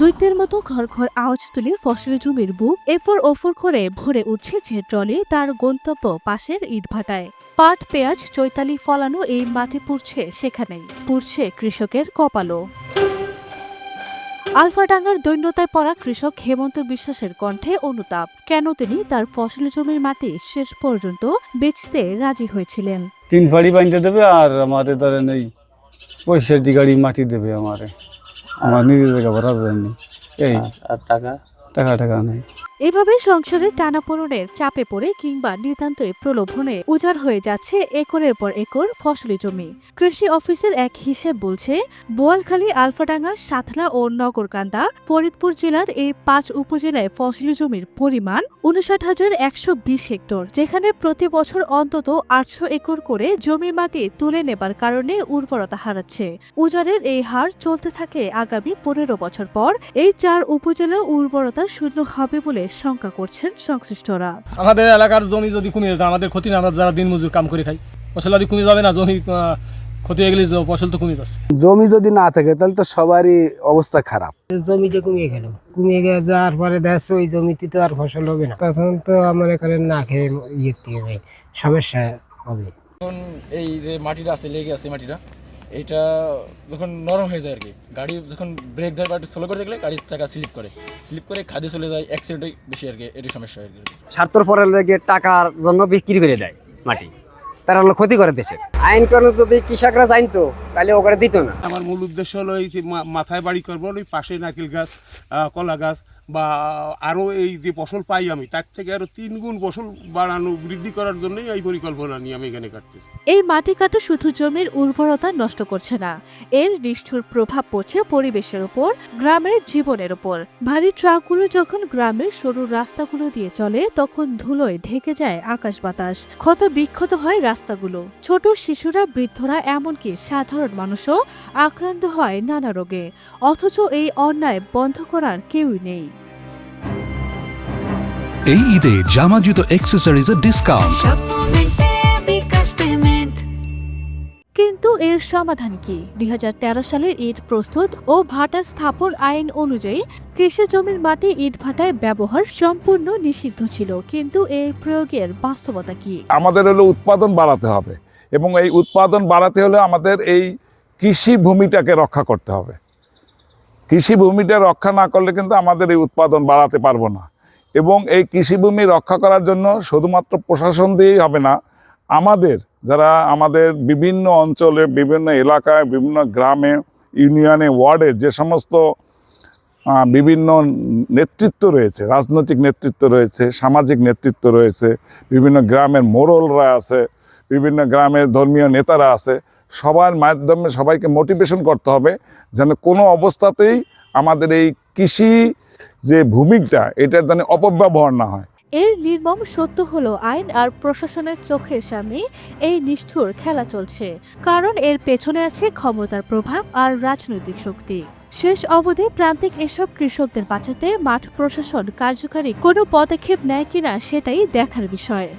দৈত্যের মতো ঘর ঘর আওয়াজ তুলে ফসলি জমির বুক এফোর ওফোর করে ভরে উঠছে যে ট্রলি তার গন্তব্য পাশের ইটভাটায়। পাট, পেঁয়াজ, চৈতালি ফলানো এই মাটি পুড়ছে, সেখানেই পুড়ছে কৃষকের কপালও। আলফাডাঙ্গার দৈন্যতায় পড়া কৃষক হেমন্ত বিশ্বাসের কণ্ঠে অনুতাপ। কেন তিনি তার ফসলি জমির মাটি শেষ পর্যন্ত বেচতে রাজি হয়েছিলেন। 3 ফাড়ি বাঁধতে দেবে আর আমাদের ধরেন এই 65 গাড়ি মাটি দেবে আমার নিজের জায়গা ভরা যায়নি এই আর টাকা নেই। এভাবে সংসারের টানাপোড়েনের চাপে পড়ে কিংবা নিতান্তই প্রলোভনে উজাড় হয়ে যাচ্ছে একরের পর একর ফসলি জমি। কৃষি অফিসের এক হিসেব বলছে, বোয়ালখালী, আলফাডাঙ্গা, সাতলা ও নগরকান্দা, ফরিদপুর জেলার এই 5 উপজেলায় ফসলি জমির পরিমাণ 59,120 হেক্টর, যেখানে প্রতি বছর অন্তত 800 একর করে জমির মাটি তুলে নেবার কারণে উর্বরতা হারাচ্ছে। উজাড়ের এই হার চলতে থাকে আগামী 15 বছর পর এই 4 উপজেলা উর্বরতা শূন্য হবে বলে শঙ্কা করছেন সংশ্লিষ্টরা। আমাদের এলাকার জমি যদি কমে যেত আমাদের ক্ষতি না, আমরা যারা দিনমজুর কাম করে খাই, ফসল যদি কমে যাবে না, জমি ক্ষতি হয়ে গেলে ফসল তো কমে যাচ্ছে। জমি যদি না থাকে তাহলে তো সবারই অবস্থা খারাপ। জমিটা কমিয়ে গেল যাওয়ার পরে দেখছো ওই জমিতে তো আর ফসল হবে না, তখন তো আমার এখানে না খেয়ে সমস্যা হবে। এখন এই যে মাটিটা আছে, লেগে আছে মাটিটা, এইটা যখন নরম হয়ে যায় আর কি, গাড়ি যখন ব্রেক ধরে বা একটু স্লো করে দেখলে গাড়ির চাকা স্লিপ করে খাদে চলে যায়, অ্যাক্সিডেন্টই বেশি আর কি, এটি সমস্যা আর কি। স্বার্থর পরে লেগে টাকার জন্য বিক্রি করে দেয় মাটি, তারা হলো ক্ষতি করে দেশের। আইন কানুন যদি কৃষকরা জানতো তাহলে ওখানে দিত না। আমার মূল উদ্দেশ্য হলো এই যে মাথায় বাড়ি করবো, ওই পাশে নারকেল গাছ, কলা গাছ বা আরও এই যে ফসল পাই আমি তার থেকে আরও 3 গুণ ফসল বাড়ানো বৃদ্ধি করার জন্যই এই পরিকল্পনা নিয়ে আমি এখানে কাটতেছি। এই মাটি কাটা শুধু জমির উর্বরতা নষ্ট করছে না, এর নিষ্ঠুর প্রভাব পড়ছে পরিবেশের উপর, গ্রামের জীবনের উপর। ভারী ট্রাকগুলো যখন গ্রামের সরু রাস্তাগুলো দিয়ে চলে তখন ধুলোয় ঢেকে যায় আকাশ বাতাস, ক্ষত বিক্ষত হয় রাস্তাগুলো। ছোট শিশুরা, বৃদ্ধরা, এমনকি সাধারণ মানুষও আক্রান্ত হয় নানা রোগে, অথচ এই অন্যায় বন্ধ করার কেউই নেই। এই ঈদে জামা জুতো অ্যাক্সেসরিজের ডিসকাউন্ট। কিন্তু এর সমাধান কি? 2013 সালের ইট প্রস্তুত ও ভাটা স্থাপন আইন অনুযায়ী কৃষি জমির মাটি ইট ভাটায় ব্যবহার সম্পূর্ণ নিষিদ্ধ ছিল, কিন্তু এর প্রয়োগের বাস্তবতা কি? আমাদের হলো উৎপাদন বাড়াতে হবে, এবং এই উৎপাদন বাড়াতে হলে আমাদের এই কৃষি ভূমিটাকে রক্ষা করতে হবে। কৃষি ভূমিটা রক্ষা না করলে কিন্তু আমাদের এই উৎপাদন বাড়াতে পারবো না। এবং এই কৃষিভূমি রক্ষা করার জন্য শুধুমাত্র প্রশাসন দিয়েই হবে না, আমাদের যারা আমাদের বিভিন্ন অঞ্চলে, বিভিন্ন এলাকায়, বিভিন্ন গ্রামে, ইউনিয়নে, ওয়ার্ডে যে সমস্ত বিভিন্ন নেতৃত্ব রয়েছে, রাজনৈতিক নেতৃত্ব রয়েছে, সামাজিক নেতৃত্ব রয়েছে, বিভিন্ন গ্রামের মোড়লরা আছে, বিভিন্ন গ্রামের ধর্মীয় নেতারা আছে, সবার মাধ্যমে সবাইকে মোটিভেশন করতে হবে যেন কোনো অবস্থাতেই আমাদের এই কৃষি যে ভূমিটা এটার যেন অপব্যবহার না হয়। এর নির্মম সত্য হলো আইন আর প্রশাসনের চোখের সামনে এই নিষ্ঠুর খেলা চলছে, কারণ এর পেছনে আছে ক্ষমতার প্রভাব আর রাজনৈতিক শক্তি। শেষ অবধি প্রান্তিক এসব কৃষকদের বাঁচাতে মাঠ প্রশাসন কার্যকারী কোনো পদক্ষেপ নেয় কিনা সেটাই দেখার বিষয়।